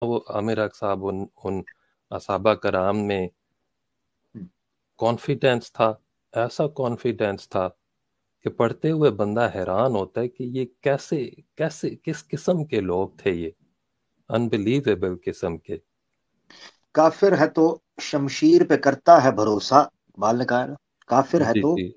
وہ عامر صاحب ان اصحابہ کرام میں کانفیڈینس تھا، ایسا کانفیڈینس تھا کہ پڑھتے ہوئے بندہ حیران ہوتا ہے کہ یہ کیسے کیسے کس قسم کے لوگ تھے، یہ انبلیویبل قسم کے۔ کافر ہے تو شمشیر پہ کرتا ہے بھروسہ، اقبال نے کہا ہے نا، کافر ہے جی تو جی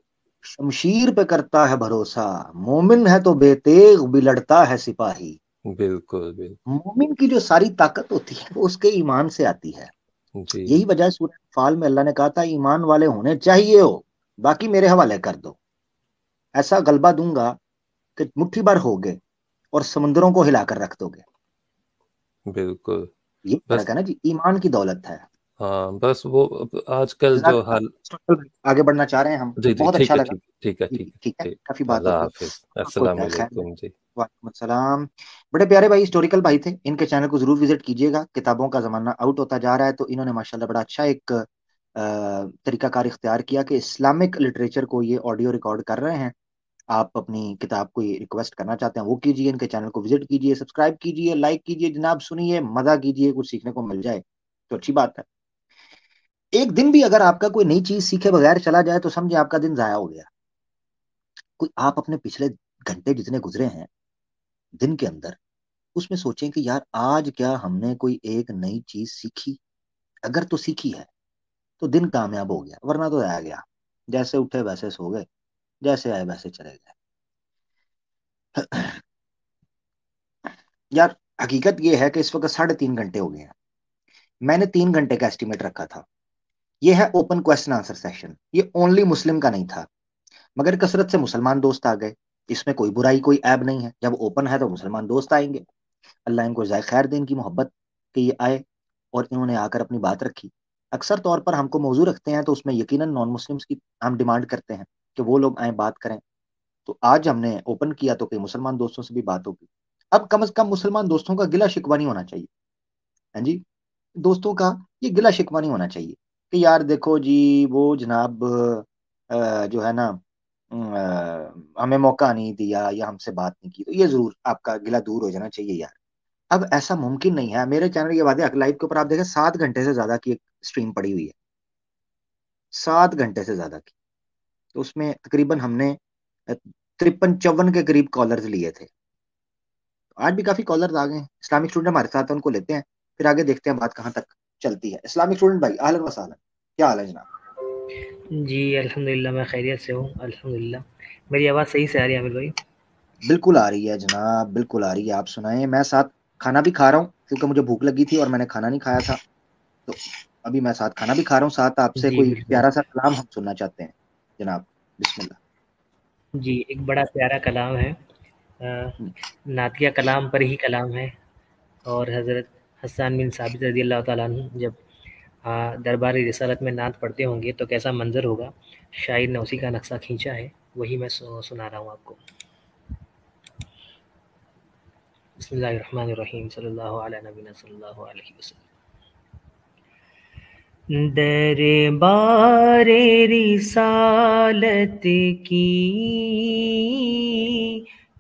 شمشیر پہ کرتا ہے بھروسہ، مومن ہے تو بے تیغ بھی لڑتا ہے سپاہی۔ بالکل بالکل مومن کی جو ساری طاقت ہوتی ہے وہ اس کے ایمان سے آتی ہے۔ جی یہی وجہ ہے سورہ انفال میں اللہ نے کہا تھا ایمان والے ہونے چاہیے ہو، باقی میرے حوالے کر دو، ایسا غلبہ دوں گا کہ مٹھی بھر ہوگے اور سمندروں کو ہلا کر رکھ دو گے۔ بالکل۔ یہ بس فرق ہے نا جی، ایمان کی دولت ہے۔ ہاں، بس وہ آج کل جو جزاک حال۔ اللہ، آگے بڑھنا چاہ رہے ہیں ہم، جی جی، بہت ٹھیک اچھا ہے لگا۔ ٹھیک ہے ٹھیک ہے جی ٹھیک جی ہے ٹھیک ہے، ٹھیک۔ کافی بات ہو اللہ گئی، حافظ، آپ کو السلام خیر ہے۔ علیکم جی۔ وعلیکم السلام۔ بڑے پیارے بھائی ہسٹوریکل بھائی تھے، ان کے چینل کو ضرور وزٹ کیجیے گا، کتابوں کا زمانہ آؤٹ ہوتا جا رہا ہے تو انہوں نے ماشاءاللہ بڑا اچھا ایک طریقہ کار اختیار کیا کہ اسلامک لٹریچر کو یہ آڈیو ریکارڈ کر رہے ہیں۔ آپ اپنی کتاب کو یہ ریکویسٹ کرنا چاہتے ہیں وہ کیجیے، ان کے چینل کو وزٹ کیجیے، سبسکرائب کیجیے، لائک کیجیے، جناب سنیے، مزہ کیجیے، کچھ سیکھنے کو مل جائے تو اچھی بات ہے۔ ایک دن بھی اگر آپ کا کوئی نئی چیز سیکھے بغیر چلا جائے تو سمجھے آپ کا دن ضائع ہو گیا۔ کوئی آپ اپنے پچھلے گھنٹے جتنے گزرے ہیں دن کے اندر، اس میں سوچیں کہ یار آج کیا ہم نے کوئی ایک نئی چیز سیکھی؟ اگر تو سیکھی ہے تو دن کامیاب ہو گیا، ورنہ تو آ گیا، جیسے اٹھے ویسے سو گئے، جیسے آئے ویسے چلے گئے۔ یار حقیقت یہ ہے کہ اس وقت 3.5 گھنٹے ہو گئے ہیں، میں نے 3 گھنٹے کا ایسٹیمیٹ رکھا تھا۔ یہ ہے اوپن کوسچن آنسر سیشن، یہ اونلی مسلم کا نہیں تھا، مگر کثرت سے مسلمان دوست آ گئے، اس میں کوئی برائی کوئی عیب نہیں ہے، جب اوپن ہے تو مسلمان دوست آئیں گے، اللہ ان کو جزائے خیر دے، ان کی محبت کہ یہ آئے اور انہوں نے آ کر اپنی بات رکھی۔ اکثر طور پر ہم کو موضوع رکھتے ہیں تو اس میں یقیناً نان مسلمس کی ہم ڈیمانڈ کرتے ہیں کہ وہ لوگ آئیں بات کریں، تو آج ہم نے اوپن کیا تو کئی مسلمان دوستوں سے بھی بات ہوگی۔ اب کم از کم مسلمان دوستوں کا گلا شکوہ نہیں ہونا چاہیے، ہاں جی، دوستوں کا یہ گلا شکوہ نہیں ہونا چاہیے کہ یار دیکھو جی وہ جناب جو ہے نا ہمیں موقع نہیں دیا یا ہم سے بات نہیں کی، تو یہ ضرور آپ کا گلا دور ہو جانا چاہیے یار۔ اب ایسا ممکن نہیں ہے، میرے چینل یہ واضح لائف کے اوپر آپ دیکھیں 7 گھنٹے سے زیادہ کی ایک سٹریم پڑی ہوئی ہے، 7 گھنٹے سے زیادہ کی، تو اس میں تقریباً ہم نے 53-54 کے قریب کالرز لیے تھے۔ آج بھی کافی کالرز آ گئے ہیں، اسلامک اسٹوڈنٹ ہمارے ساتھ ہیں، ان کو لیتے ہیں، پھر آگے دیکھتے ہیں بات کہاں تک چلتی ہے۔ اسلامک اسٹوڈنٹ بھائی اہلا وسہلا، کیا حال ہے جناب؟ جی الحمدللہ، میں خیریت سے ہوں الحمدللہ۔ میری آواز صحیح سے آ رہی ہے عامر بھائی؟ بالکل آ رہی ہے جناب، بالکل آ رہی ہے، آپ سنائیں۔ میں ساتھ کھانا بھی کھا رہا ہوں کیونکہ مجھے بھوک لگی تھی اور میں نے کھانا نہیں کھایا تھا، تو ابھی میں ساتھ کھانا بھی کھا رہا ہوں، ساتھ آپ سے جی کوئی بالکل پیارا سا کلام ہم سننا چاہتے ہیں جناب، بسم اللہ۔ جی، ایک بڑا پیارا کلام ہے، نعتیہ کلام پر ہی کلام ہے، اور حضرت حسان بن ثابت رضی اللہ تعالیٰ عنہ جب دربار رسالت میں نعت پڑھتے ہوں گے تو کیسا منظر ہوگا، شاعر نے اسی کا نقشہ کھینچا ہے، وہی میں سنا رہا ہوں آپ کو۔ بسم اللہ الرحمن الرحیم، صلی اللہ علیہ نبینا صلی اللہ علیہ وسلم۔ دربار رسالت کی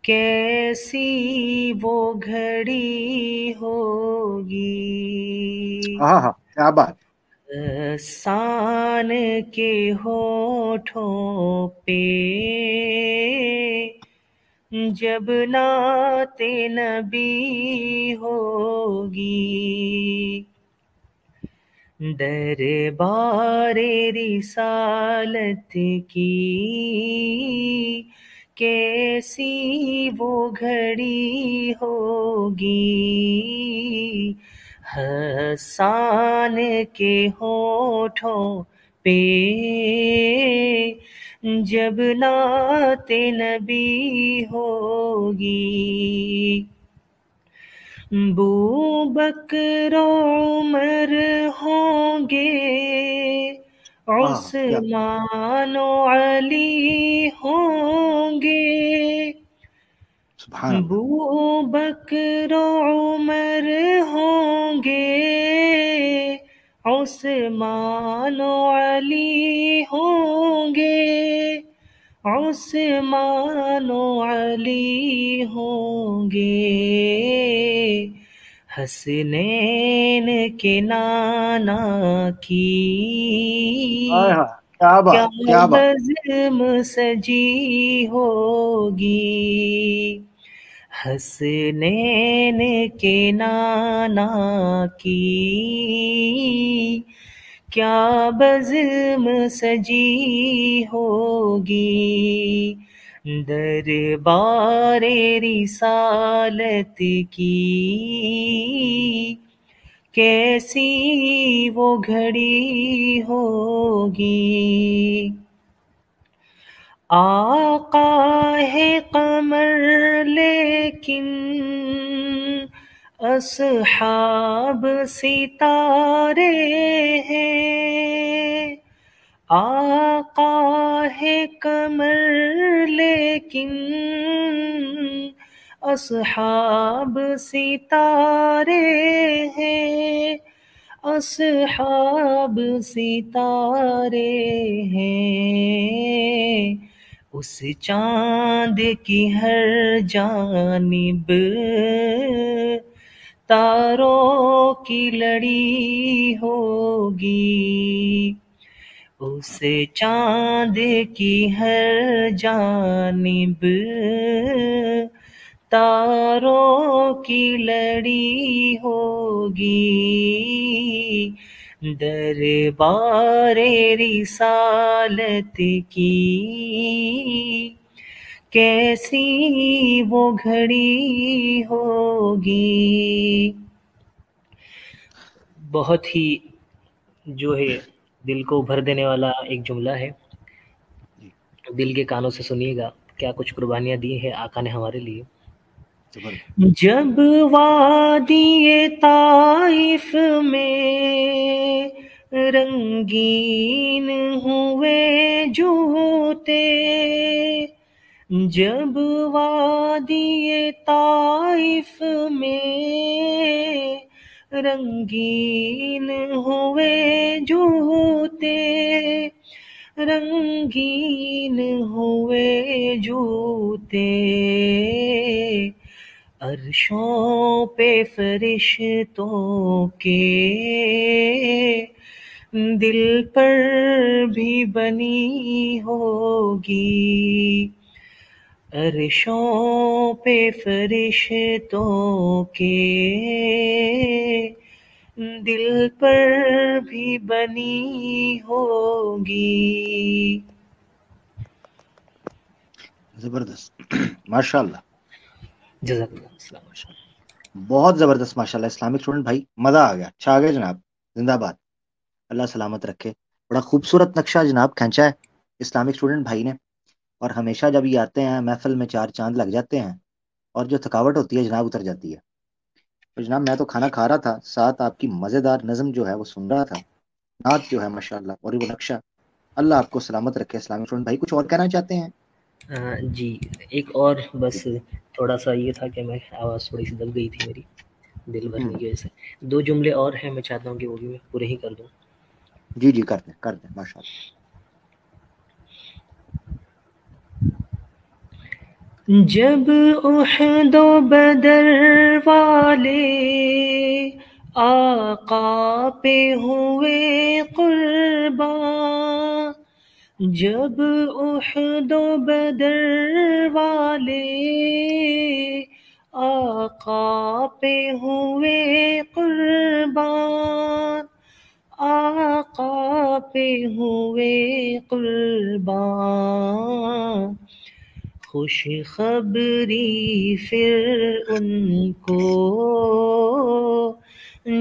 کیسی وہ گھڑی ہوگی، ہاں ہاں، کیا بات۔ سان کے ہونٹوں پہ جب نعت نبی ہوگی، دربار رسالت کی کیسی وہ گھڑی ہوگی، حسان کے ہونٹوں پہ جب نعت نبی ہوگی، بو بکر عمر ہوں گے، کیا عثمان و علی ہوں گے، سبحان اللہ۔ بو بکر عمر ہوں گے، عثمان و علی ہوں گے، عثمان و علی ہوں گے، حسنین کے نانا کی کیا کیا بات، کیا بات. بزم سجی ہوگی، حسنین کے نانا کی کیا بزم سجی ہوگی، دربار رسالت کی کیسی وہ گھڑی ہوگی، آقا ہے قمر لیکن اصحاب ستارے ہیں، آقا ہے قمر لیکن اصحاب ستارے ہیں، اصحاب ستارے ہیں، اس چاند کی ہر جانب تاروں کی لڑی ہوگی، اس چاند کی ہر جانب تاروں کی لڑی ہوگی، دربار رسالت کی کیسی وہ گھڑی ہوگی۔ بہت ہی جو ہے دل کو بھر دینے والا ایک جملہ ہے، دل کے کانوں سے سنیے گا، کیا کچھ قربانیاں دی ہیں آقا نے ہمارے لیے۔ جب وادی طائف میں رنگین ہوئے جوتے، جب وادی طائف میں رنگین ہوئے جوتے، رنگین ہوئے جوتے، عرشوں پہ فرشتوں کے دل پر بھی بنی ہوگی، عرشوں پہ فرشتوں کے دل پر بھی بنی ہوگی۔ زبردست، ماشاء اللہ، جزاک اللہ، السلام علیکم۔ بہت زبردست ماشاء اللہ. اسلامک اسٹوڈنٹ بھائی مزہ آ گیا، چھا گئے جناب، زندہ باد، اللہ سلامت رکھے. بڑا خوبصورت نقشہ جناب کھینچا ہے اسلامک اسٹوڈنٹ بھائی نے، اور ہمیشہ جب یہ آتے ہیں محفل میں چار چاند لگ جاتے ہیں اور جو تھکاوٹ ہوتی ہے جناب اتر جاتی ہے. تو جناب میں تو کھانا کھا رہا تھا، ساتھ آپ کی مزیدار نظم جو ہے وہ سن رہا تھا، نعت جو ہے ماشاء اللہ، اور وہ نقشہ. اللہ آپ کو سلامت رکھے. اسلامک اسٹوڈنٹ بھائی کچھ اور کہنا چاہتے ہیں؟ جی ایک اور بس تھوڑا سا یہ تھا کہ میں آواز تھوڑی سی دب گئی تھی میری دل بھرنے کی وجہ سے، دو جملے اور ہیں، میں چاہتا ہوں کہ وہ بھی میں پورے ہی کر دوں۔ جی جی کر دیں ماشاء اللہ. جب احد و بدر والے آقا پہ ہوئے قربان، جب احد و بدر والے آقا پہ ہوئے قربان، آقا پہ ہوئے قربان، خوش خبری پھر ان کو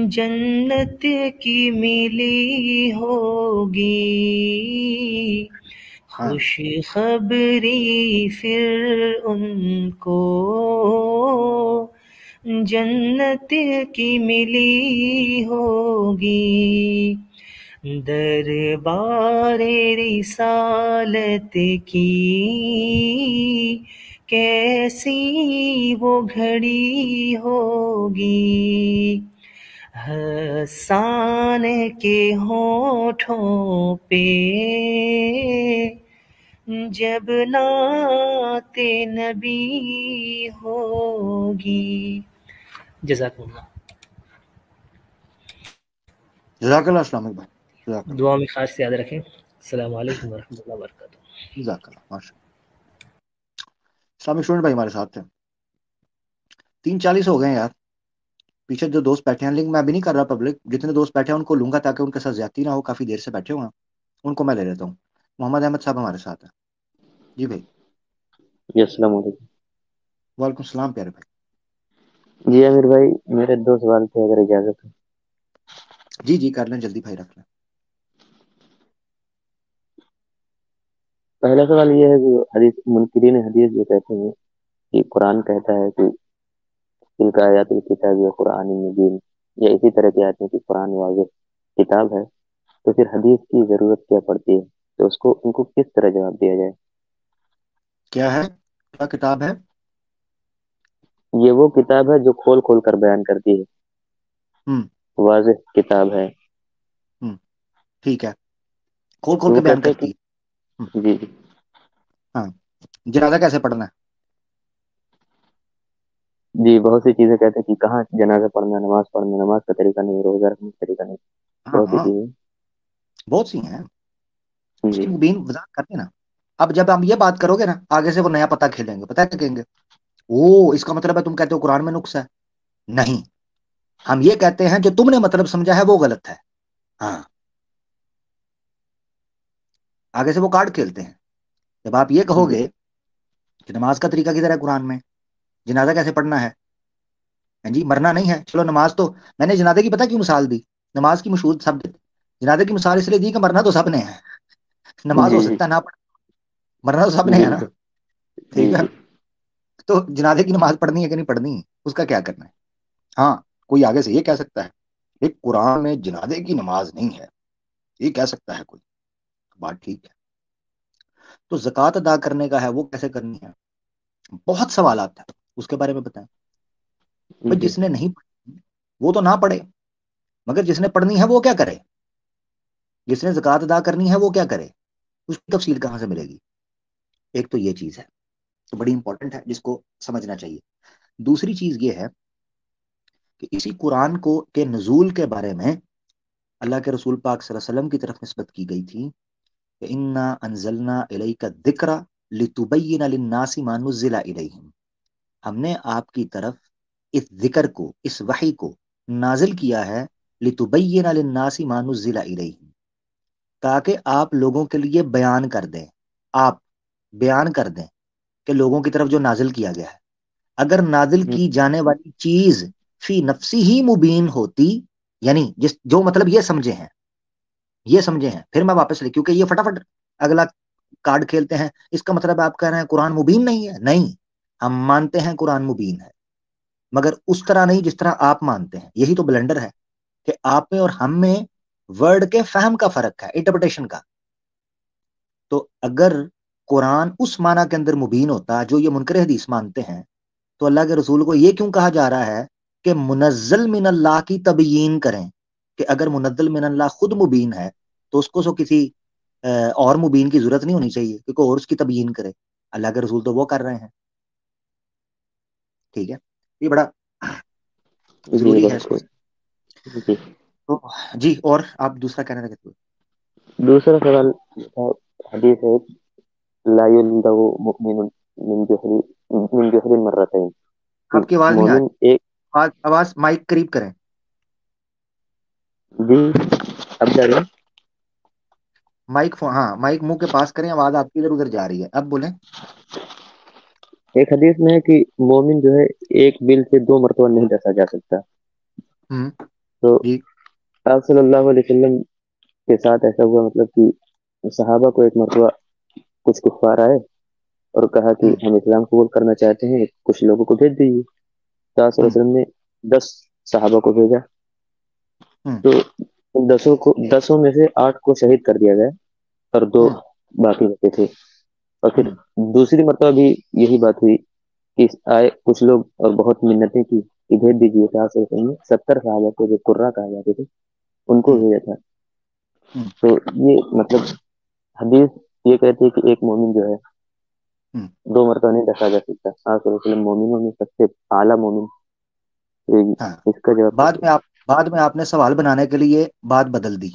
جنت کی ملی ہوگی، خوش خبری پھر ان کو جنت کی ملی ہوگی، دربار رسالت کی کیسی وہ گھڑی ہوگی، حسان کے ہونٹوں پہ جب نعت نبی ہوگی۔ جزاک اللہ۔ جزاک اللہ اسلامک بھائی، جزاک اللہ، دعا میں خاص یاد رکھیں. السلام علیکم ورحمۃ اللہ وبرکاتہ. جزاک اللہ، ماشاء اللہ. اسلامک اسٹوڈنٹ بھائی ہمارے ساتھ تھے. 3:40 ہو گئے یار. پیچھے جو دوست بیٹھے ہیں، لنک میں ابھی نہیں کر رہا پبلک، جتنے دوست بیٹھے ہیں ان کو لوں گا تاکہ ان کے ساتھ زیادتی نہ ہو، کافی دیر سے بیٹھے ہوئے ہیں، ان کو میں لے لیتا ہوں. محمد احمد صاحب ہمارے ساتھ ہیں. جی بھائی. جی السلام علیکم. وعلیکم السلام پیارے بھائی. جی عامر بھائی، میرے 2 سوال تھے اگر اجازت ہے. جی جی کر لیں، جلدی بھائی رکھ لیں. پہلا سوال یہ ہے کہ حدیث منکرین حدیث جو کہتے ہیں کہ قرآن کہتا ہے کہ تلک آیات الکتاب یا قرآن مبین، یا اسی طرح کی آیتیں کہ قرآن واضح کتاب ہے، تو پھر حدیث کی ضرورت کیا پڑتی ہے؟ تو ان کو کس طرح جواب دیا جائے؟ کیا ہے، کیا کتاب ہے؟ یہ وہ کتاب ہے جو کھول کھول کر بیان کرتی ہے، ہم واضح کتاب ہے. ہم ٹھیک ہے، کھول تو کھول وہ کے بیان کہتے ہیں کرتی ہے. کہ جی جی ہاں. جنازہ کیسے پڑھنا ہے؟ جی بہت سی چیزیں کہتے ہیں کہ کہاں جنازہ پڑھنا، نماز پڑھنا، نماز کا طریقہ نہیں، روزہ رکھنے کا طریقہ نہیں، ہاں بہت سی ہاں چیزیں. بہت سی ہیں، اس جی کی مبین وضاحت کرتے ہیں نا. اب جب ہم یہ بات کرو گے نا، آگے سے وہ نیا پتہ کھیلیں گے، پتہ ہے کہیں گے او اس کا مطلب ہے تم کہتے ہو قرآن میں نقص ہے. نہیں، ہم یہ کہتے ہیں جو تم نے مطلب سمجھا ہے وہ غلط ہے. ہاں، آگے سے وہ کارڈ کھیلتے ہیں. جب آپ یہ کہو جی گے کہ نماز کا طریقہ کدھر ہے قرآن میں، جنازہ کیسے پڑھنا ہے، جی مرنا نہیں ہے، چلو نماز تو میں نے جنازے کی پتہ کیوں مثال دی، نماز کی مشہور سب جنازے کی مثال اس لیے دی کہ مرنا تو سب نے ہے. نماز جی ہو جی سکتا ہے نہ پڑھ، مرنا تو سب نے ہے نا. بالکل. ٹھیک جی ہے، جی تو جنازے کی نماز پڑھنی ہے کہ نہیں پڑھنی، اس کا کیا کرنا ہے. ہاں، کوئی آگے سے یہ کہہ سکتا ہے ایک قرآن میں جنازے کی نماز نہیں ہے، یہ کہہ سکتا ہے کوئی، بات ٹھیک ہے. تو زکوٰۃ ادا کرنے کا ہے وہ کیسے کرنی ہے، بہت سوالات ہیں، اس کے بارے میں بتائیں. بھائی جی جس نے نہیں پڑھی وہ تو نہ پڑھے، مگر جس نے پڑھنی ہے وہ کیا کرے، جس نے زکوٰۃ ادا کرنی ہے وہ کیا کرے، اس کی تفصیل کہاں سے ملے گی. ایک تو یہ چیز ہے، تو بڑی امپورٹنٹ ہے جس کو سمجھنا چاہیے. دوسری چیز یہ ہے کہ اسی قرآن کو کے نزول کے بارے میں اللہ کے رسول پاک صلی اللہ علیہ وسلم کی طرف نسبت کی گئی تھی کہ انا انزلنا الیک الذکر لتبین للناس ما نزل الیہم، ہم نے آپ کی طرف اس ذکر کو، اس وحی کو نازل کیا ہے لتبین للناس ما نزل الیہم، تاکہ آپ لوگوں کے لیے بیان کر دیں، آپ بیان کر دیں کہ لوگوں کی طرف جو نازل کیا گیا ہے. اگر نازل کی جانے والی چیز فی نفسی ہی مبین ہوتی، یعنی جو مطلب یہ سمجھے ہیں، پھر میں واپس لے، کیونکہ یہ فٹافٹ اگلا کارڈ کھیلتے ہیں، اس کا مطلب آپ کہہ رہے ہیں قرآن مبین نہیں ہے. نہیں، ہم مانتے ہیں قرآن مبین ہے، مگر اس طرح نہیں جس طرح آپ مانتے ہیں. یہی تو بلنڈر ہے کہ آپ میں اور ہم میں ورڈ کے فہم کا فرق ہے، انٹرپریٹیشن کا. تو اگر قرآن اس معنی کے اندر مبین ہوتا جو یہ منکر حدیث مانتے ہیں، تو اللہ کے رسول کو یہ کیوں کہا جا رہا ہے کہ منزل من اللہ کی تبیین کریں، کہ اگر منزل من اللہ خود مبین ہے تو اس کو کسی اور مبین کی ضرورت نہیں ہونی چاہیے کہ کوئی اور اس کی تبیین کرے. اللہ کے رسول تو وہ کر رہے ہیں. ٹھیک ہے، یہ بڑا جی ضروری ہے اس بہت کو. جی. تو جی، اور آپ دوسرا کہنا تھا. دوسرا سوال حدیث ہے لا يلدغ مؤمن من جحر مرتين، آپ کی آواز نہیں آ مومن ایک. رہی، آواز مائک قریب کریں. جی اب جا رہی ہے. مائک ہاں مائک منہ کے پاس کریں، آواز آپ کی ادھر ادھر جا رہی ہے، اب بولیں. ایک حدیث میں ہے کہ مومن جو ہے ایک بل سے 2 مرتبہ نہیں ڈسا جا سکتا. ہوں تو جی آپ صلی اللہ علیہ وسلم کے ساتھ ایسا ہوا، مطلب کہ صحابہ کو ایک مرتبہ کچھ کفار آئے اور کہا کہ ہوں ہم اسلام قبول کرنا چاہتے ہیں، کچھ لوگوں کو بھیج دیجیے. تو آپ صلی اللہ ہوں علیہ وسلم نے 10 صحابہ کو بھیجا. ہوں تو ان 10 میں سے 8 کو شہید کر دیا گیا اور 2 ہوں باقی بچے تھے. اور پھر ہوں دوسری مرتبہ بھی یہی بات ہوئی کہ آئے کچھ لوگ اور بہت منتیں کی کہ بھیج دیجیے. تو آپ صلی اللہ علیہ وسلم نے 70 صحابہ کو، جو قرہ کہا جاتے تھے، ان کو ہوں بھیجا تھا. ہوں تو یہ مطلب حدیث یہ کہتی ہے کہ ایک مومن جو ہے ہوں 2 مرتبہ نہیں ڈسا جا سکتا. آپ صلی اللہ علیہ وسلم مومنوں میں سب سے اعلیٰ مومن. ہاں، اس کا جواب بعد میں آپ بعد میں آپ نے سوال بنانے کے لیے بات بدل دی.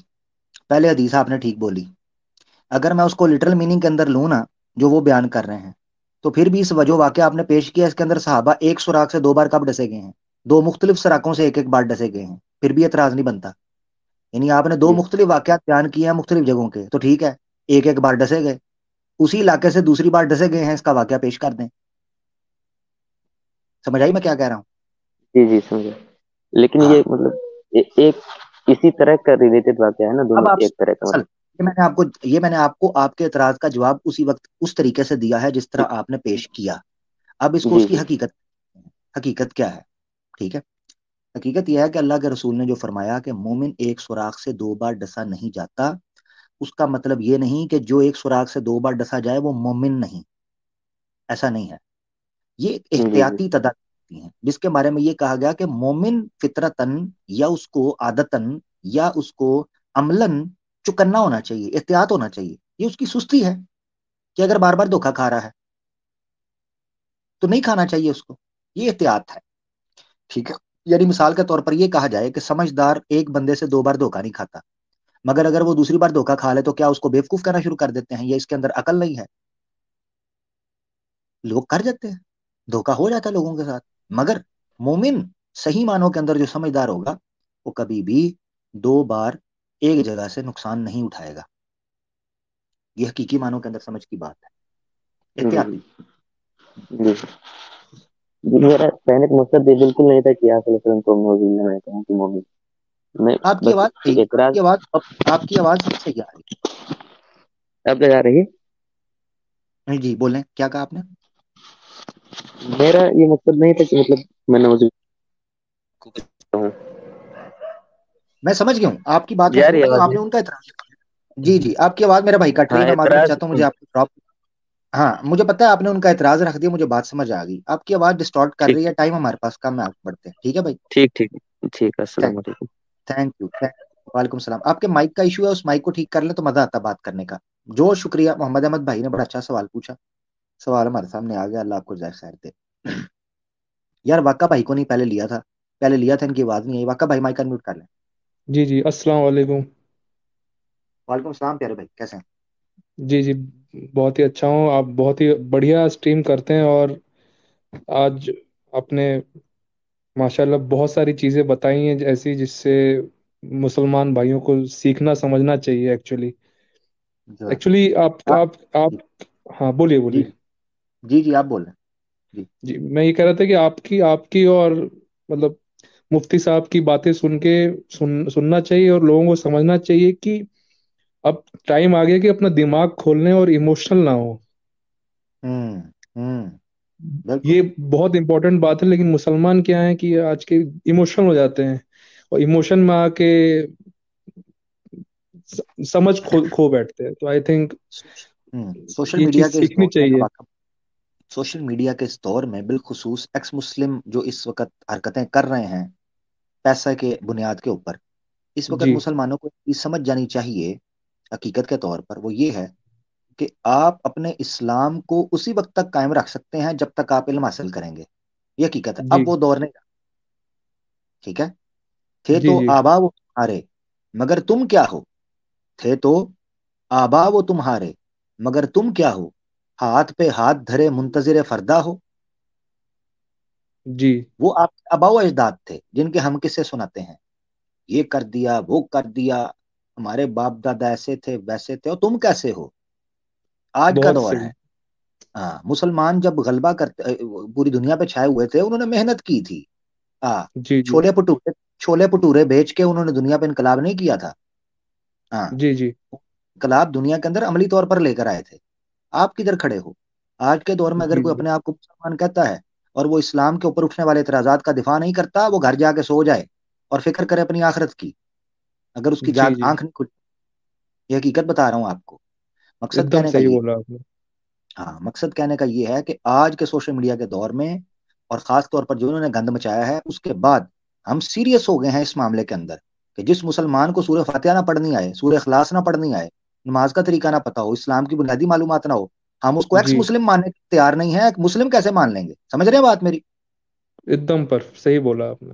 پہلے حدیث آپ نے ٹھیک بولی, اگر میں اس کو لٹرل میننگ کے اندر لوں نا جو وہ بیان کر رہے ہیں, تو پھر بھی اس جو واقعہ آپ نے پیش کیا اس کے اندر صحابہ ایک سوراخ سے 2 بار کب ڈسے گئے ہیں؟ 2 مختلف سراخوں سے ایک بار ڈسے گئے ہیں, پھر بھی اعتراض نہیں بنتا. یعنی آپ نے 2 جی مختلف واقعات بیان کیے ہیں مختلف جگہوں کے, تو ٹھیک ہے, ایک بار ڈسے گئے, اسی علاقے سے دوسری بار ڈسے گئے ہیں, اس کا واقعہ پیش کر دیں. سمجھ آئی میں کیا کہہ رہا ہوں؟ جی سمجھا. لیکن ہاں. یہ مطلب ایک اسی طرح کا ریلیٹڈ واقعہ ہے نا, اب دونوں آپ ایک طرح کا اصل مطلب. یہ میں نے آپ کو آپ کے اعتراض کا جواب اسی وقت اس طریقے سے دیا ہے جس طرح آپ نے پیش کیا. اب اس کو اس جی کی حقیقت کیا ہے؟ ٹھیک ہے, حقیقت یہ ہے کہ اللہ کے رسول نے جو فرمایا کہ مومن ایک سوراخ سے 2 بار ڈسا نہیں جاتا, اس کا مطلب یہ نہیں کہ جو ایک سوراخ سے 2 بار ڈسا جائے وہ مومن نہیں. ایسا نہیں ہے. یہ ایک جی جی احتیاطی تدابیر ہیں جس کے بارے میں یہ کہا گیا کہ مومن فطرتن یا اس کو عادتن یا اس کو عملاً چکنا ہونا چاہیے, احتیاط ہونا چاہیے. یہ اس کی سستی ہے کہ اگر بار بار دھوکا کھا رہا ہے تو نہیں کھانا چاہیے اس کو, یہ احتیاط ہے. ٹھیک ہے, یعنی مثال کے طور پر یہ کہا جائے کہ سمجھدار ایک بندے سے 2 بار دھوکا نہیں کھاتا, مگر اگر وہ دوسری بار دھوکا کھا لے تو کیا اس کو بیوقوف کرنا شروع کر دیتے ہیں؟ یہ اس کے اندر عقل نہیں ہے. لوگ کر جاتے ہیں, دھوکا ہو جاتا ہے لوگوں کے ساتھ, مگر مومن صحیح معنوں کے اندر جو سمجھدار ہوگا وہ کبھی بھی 2 بار ایک جگہ سے نقصان نہیں اٹھائے گا. یہ حقیقی معنوں کے اندر سمجھ کی بات ہے, جی احتیاطی. جی جی. میرا کہنے کا مقصد یہ بالکل نہیں تھا کہ آپ علیہ وسلم کو مومن نہ, میں کہوں کہ مومن. میں آپ کی بس آواز صحیح, اعتراض. آپ کی آواز صحیح آ رہی اب لگا رہی ہے. ہے. جی بولیں, کیا کہا آپ نے؟ میرا یہ مقصد نہیں تھا کہ مطلب میں نوز ہوں. میں سمجھ گیا ہوں, آپ کی بات میں جا سمجھ رہی ہے گیا ہوں, آواز آپ نے نہیں؟ ان کا اعتراض. جی جی, آپ کی آواز میرا بھائی کٹ رہی ہاں ہے, میں معذرت اعتراض. چاہتا ہوں, مجھے آپ کو ڈراپ. ہاں مجھے پتا ہے آپ نے ان کا اعتراض رکھ دیا, مجھے بات سمجھ آ گئی. آپ کی آواز ڈسٹارٹ کر ٹھیک رہی ہے, ٹائم ہمارے پاس کم ہے, آپ بڑھتے ہیں. ٹھیک ہے بھائی, ٹھیک ٹھیک ٹھیک. السلام علیکم. Thank you. وعلیکم السلام. آپ کے مائک کا ایشو ہے, اس مائک کو ٹھیک کر لیں تو مزہ آتا بات کرنے کا. جو شکریہ, محمد احمد بھائی نے بڑا اچھا سوال پوچھا, سوال ہمارے سامنے آ گیا, اللہ آپ کو جزائے خیر دے. یار واقع بھائی کو نہیں پہلے لیا تھا, ان کی آواز نہیں آئی. واقع بھائی مائک انمیوٹ کر لیں. جی جی السلام علیکم. وعلیکم السلام پیارے بھائی, کیسے ہیں؟ جی جی بہت ہی اچھا ہوں. آپ بہت ہی بڑھیا اسٹریم کرتے ہیں, اور آج اپنے ماشاء اللہ بہت ساری چیزیں بتائی ہیں ایسی جس سے مسلمان بھائیوں کو سیکھنا سمجھنا چاہیے. ایکچولی آپ جی ہاں بولیے جی بولیے. جی آپ بول رہے ہیں. جی جی میں یہ کہہ رہا تھا کہ آپ کی اور مطلب مفتی صاحب کی باتیں سننا چاہیے, اور لوگوں کو سمجھنا چاہیے کہ اب ٹائم آ گیا کہ اپنا دماغ کھولنے اور ایموشنل نہ ہو. ہوں ہوں بالکل. یہ بہت امپورٹنٹ بات ہے, لیکن مسلمان کیا ہیں کہ آج کے ایموشنل ہو جاتے ہیں, اور ایموشن میں آ کے سمجھ کھو بیٹھتے ہیں. تو آئی تھنک سوشل یہ میڈیا چیز کے اس سیکھنی دور میں چاہیے. سوشل میڈیا کے اس دور میں بالخصوص ایکس مسلم جو اس وقت حرکتیں کر رہے ہیں پیسہ کے بنیاد کے اوپر, اس وقت جی مسلمانوں کو یہ سمجھ جانی چاہیے حقیقت کے طور پر, وہ یہ ہے کہ آپ اپنے اسلام کو اسی وقت تک قائم رکھ سکتے ہیں جب تک آپ علم حاصل کریں گے. یہ حقیقت ہے. جی اب وہ دور نہیں رہا. ٹھیک ہے, تھے جی تو جی آبا وہ تمہارے مگر تم کیا ہو, تھے تو آبا وہ تمہارے مگر تم کیا ہو, ہاتھ پہ ہاتھ دھرے منتظر فردا ہو. جی وہ آپ کے آبا و اجداد تھے جن کے ہم قصے سناتے ہیں, یہ کر دیا وہ کر دیا, ہمارے باپ دادا ایسے تھے ویسے تھے, اور تم کیسے ہو. آج کا بہت دور ہے. صحیح. ہاں, مسلمان جب غلبہ کرتے پوری دنیا پہ چھائے ہوئے تھے, انہوں نے محنت کی تھی. ہاں, جی جی چھولے پٹورے بیچ کے انہوں نے دنیا پہ انقلاب نہیں کیا تھا. ہاں, جی جی انقلاب دنیا کے اندر عملی طور پر لے کر آئے تھے. آپ کدھر کھڑے ہو آج کے دور میں؟ اگر جی کوئی جی اپنے آپ کو مسلمان کہتا ہے اور وہ اسلام کے اوپر اٹھنے والے اعتراضات کا دفاع نہیں کرتا, وہ گھر جا کے سو جائے اور فکر کرے اپنی آخرت کی, اگر اس کی جی جی آنکھ نہیں کھلی. یہ حقیقت بتا رہا ہوں آپ کو. ایک مقصد دم کہنے کا صحیح یہ بولا آپ نے. ہاں, مقصد کہنے کا یہ ہے کہ آج کے سوشل میڈیا کے دور میں, اور خاص طور پر جو انہوں نے گند مچایا ہے, اس کے بعد ہم سیریس ہو گئے ہیں اس معاملے کے اندر کہ جس مسلمان کو سورہ فاتحہ نہ پڑھنی آئے, سورہ اخلاص نہ پڑھنی آئے, نماز کا طریقہ نہ پتا ہو, اسلام کی بنیادی معلومات نہ ہو, ہم اس کو ایکس جی مسلم ماننے کے تیار نہیں ہے. مسلم کیسے مان لیں گے؟ سمجھ رہے ہیں بات میری؟ ایک دم پر صحیح بولا آپ نے.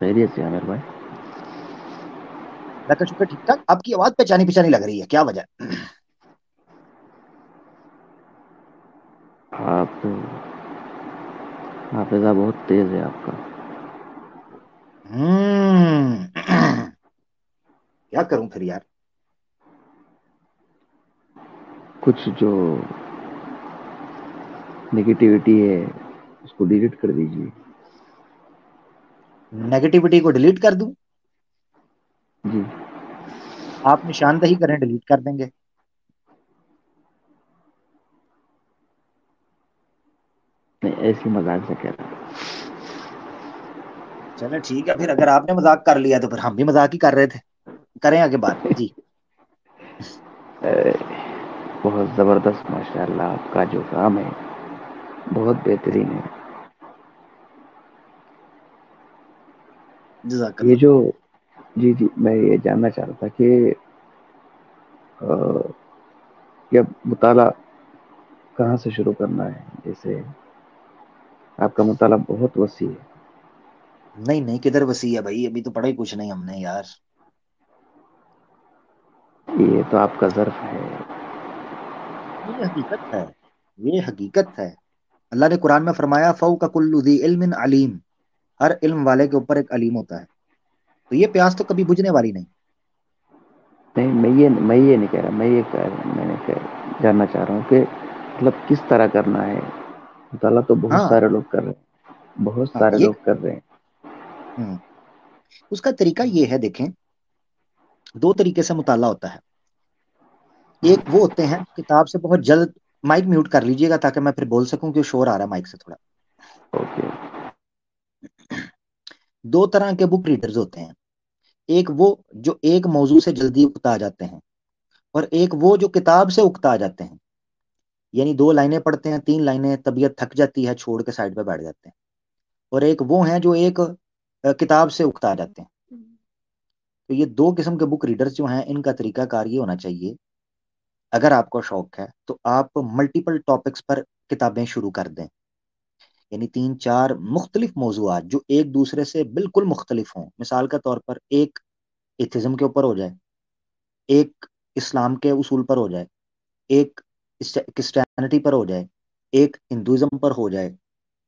خیریت سے عامر بھائی؟ اللہ کا شکر ٹھیک ٹھاک. آپ کی آواز پہچانی پہچانی لگ رہی ہے, کیا وجہ؟ آپ حافظہ بہت تیز ہے آپ کا. کیا کروں پھر یار. کچھ جو نگیٹیوٹی ہے اس کو ڈیلیٹ کر دیجیے. نیگیٹیوٹی کو ڈیلیٹ کر دوں؟ جی آپ نشاندہی کریں, ڈیلیٹ کر دیں گے. میں ایسی مذاق سے کہہ رہا چلے ٹھیک ہے, پھر اگر آپ نے مذاق کر لیا تو پھر ہم بھی مذاق ہی کر رہے تھے. کریں آگے بات جی. ہوں. بہت زبردست ماشاء اللہ آپ کا جو کام ہے بہت بہترین ہے. جزاک یہ اللہ. جو جی میں یہ جاننا چاہ رہا تھا کہ یہ مطالعہ کہاں سے شروع کرنا ہے؟ جیسے آپ کا مطالعہ بہت وسیع ہے. نہیں کدھر وسیع ہے بھائی, ابھی تو پڑھا ہی کچھ نہیں ہم نے یار. یہ تو آپ کا ظرف ہے. یہ حقیقت ہے, یہ حقیقت ہے. اللہ نے قرآن میں فرمایا فوق کل ذی علم علیم, ہر علم والے کے اوپر ایک علیم ہوتا ہے. تو یہ پیاس تو کبھی بجھنے والی نہیں. نہیں میں یہ نہیں کہہ رہا, میں نے جاننا چاہ رہا ہوں کہ مطلب کس طرح کرنا ہے مطالعہ. تو بہت ہاں سارے لوگ کر رہے ہیں, بہت سارے یہ لوگ کر رہے ہیں. اس کا طریقہ یہ ہے, دیکھیں دو طریقے سے مطالعہ ہوتا ہے. ایک وہ ہوتے ہیں کتاب سے بہت جلد, مائک میوٹ کر لیجئے گا تاکہ میں پھر بول سکوں, کہ شور آ رہا ہے مائک سے تھوڑا. اوکے. دو طرح کے بک ریڈرز ہوتے ہیں. ایک وہ جو ایک موضوع سے جلدی اکتا جاتے ہیں, اور ایک وہ جو کتاب سے اکتا جاتے ہیں. یعنی 2 لائنیں پڑھتے ہیں, 3 لائنیں, طبیعت تھک جاتی ہے, چھوڑ کے سائڈ پہ بیٹھ جاتے ہیں. اور ایک وہ ہیں جو ایک کتاب سے اکتا جاتے ہیں. تو یہ 2 قسم کے بک ریڈرز جو ہیں, ان کا طریقہ کار یہ ہونا چاہیے. اگر آپ کو شوق ہے تو آپ ملٹیپل ٹاپکس پر کتابیں شروع کر دیں. یعنی 3-4 مختلف موضوعات جو ایک دوسرے سے بالکل مختلف ہوں. مثال کے طور پر ایک ایتھزم کے اوپر ہو جائے, ایک اسلام کے اصول پر ہو جائے, ایک کرسچینٹی پر ہو جائے, ایک ہندوازم پر ہو جائے,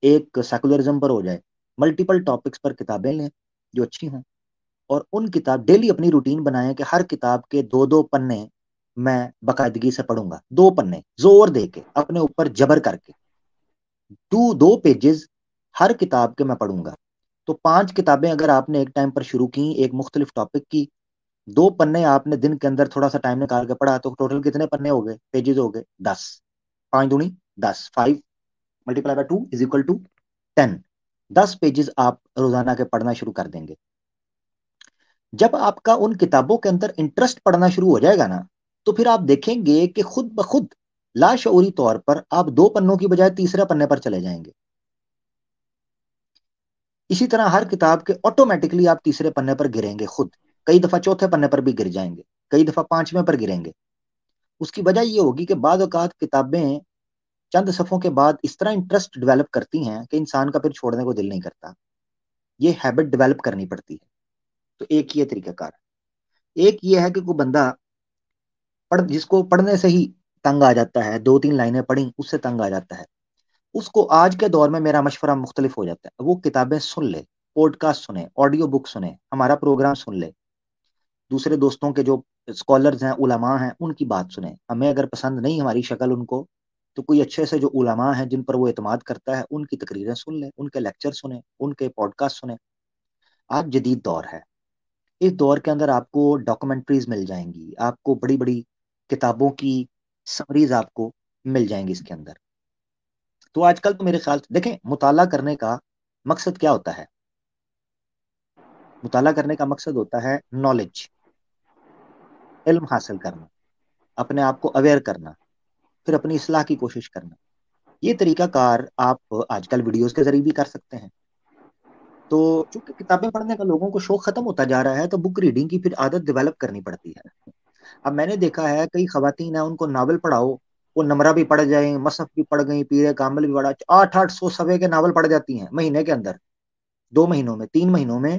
ایک سیکولرزم پر ہو جائے. ملٹیپل ٹاپکس پر کتابیں لیں جو اچھی ہوں, اور ان کتاب ڈیلی اپنی روٹین بنائیں کہ ہر کتاب کے 2 پنے میں باقاعدگی سے پڑھوں گا. 2 پنے زور دے کے, اپنے اوپر جبر کر کے, 2 پیجز ہر کتاب کے میں پڑھوں گا. تو 5 کتابیں اگر آپ نے ایک ٹائم پر شروع کی, ایک مختلف ٹاپک کی, 2 پنے آپ نے دن کے اندر تھوڑا سا ٹائم نکال کے پڑھا, تو ٹوٹل کتنے پنے ہو گئے, پیجز ہو گئے 10. 5 دونی 10, 5 multiply by 2 is equal to 10. 10 pages آپ روزانہ کے پڑھنا شروع کر دیں گے. جب آپ کا ان کتابوں کے اندر انٹرسٹ پڑھنا شروع ہو جائے گا نا, تو پھر آپ دیکھیں گے کہ خود بخود لاشعوری طور پر آپ 2 پنوں کی بجائے تیسرے پنے پر چلے جائیں گے. اسی طرح ہر کتاب کے آٹومیٹکلی آپ تیسرے پنے پر گریں گے خود. کئی دفعہ چوتھے پنے پر بھی گر جائیں گے, کئی دفعہ 5ویں پر گریں گے. اس کی وجہ یہ ہوگی کہ بعض اوقات کتابیں چند صفحوں کے بعد اس طرح انٹرسٹ ڈیولپ کرتی ہیں کہ انسان کا پھر چھوڑنے کو دل نہیں کرتا. یہ ہیبٹ ڈیولپ کرنی پڑتی ہے. تو ایک یہ طریقہ کار. ایک یہ ہے کہ کوئی بندہ جس کو پڑھنے سے ہی تنگ آ جاتا ہے, 2-3 لائنیں پڑھیں اس سے تنگ آ جاتا ہے, اس کو آج کے دور میں میرا مشورہ مختلف ہو جاتا ہے. وہ کتابیں سن لے, پوڈ کاسٹ سنیں, آڈیو بک سنیں, ہمارا پروگرام سن لے, دوسرے دوستوں کے جو اسکالرز ہیں, علماء ہیں, ان کی بات سنیں. ہمیں اگر پسند نہیں ہماری شکل ان کو, تو کوئی اچھے سے جو علماء ہیں جن پر وہ اعتماد کرتا ہے, ان کی تقریریں سن لیں, ان کے لیکچر سنیں, ان کے پوڈ کاسٹ سنیں. آج جدید دور ہے, اس دور کے اندر آپ کو ڈاکومنٹریز مل جائیں گی, آپ کو بڑی بڑی کتابوں کی سمریز آپ کو مل جائیں گی اس کے اندر. تو آج کل تو میرے خیال سے دیکھیں, مطالعہ کرنے کا مقصد کیا ہوتا ہے؟ مطالعہ کرنے کا مقصد ہوتا ہے نالج, علم حاصل کرنا, اپنے آپ کو اویئر کرنا, پھر اپنی اصلاح کی کوشش کرنا. یہ طریقہ کار آپ آج کل ویڈیوز کے ذریعے بھی کر سکتے ہیں. تو چونکہ کتابیں پڑھنے کا لوگوں کو شوق ختم ہوتا جا رہا ہے, تو بک ریڈنگ کی پھر عادت ڈیولپ کرنی پڑتی ہے. اب میں نے دیکھا ہے کئی خواتین ہیں, ان کو ناول پڑھاؤ, وہ نمرہ بھی پڑھ جائیں, مصحف بھی پڑھ گئیں, پیر کامل بھی پڑھا, 800-800 صفحے کے ناول پڑھ جاتی ہیں مہینے کے اندر, 2 مہینوں میں, 3 مہینوں میں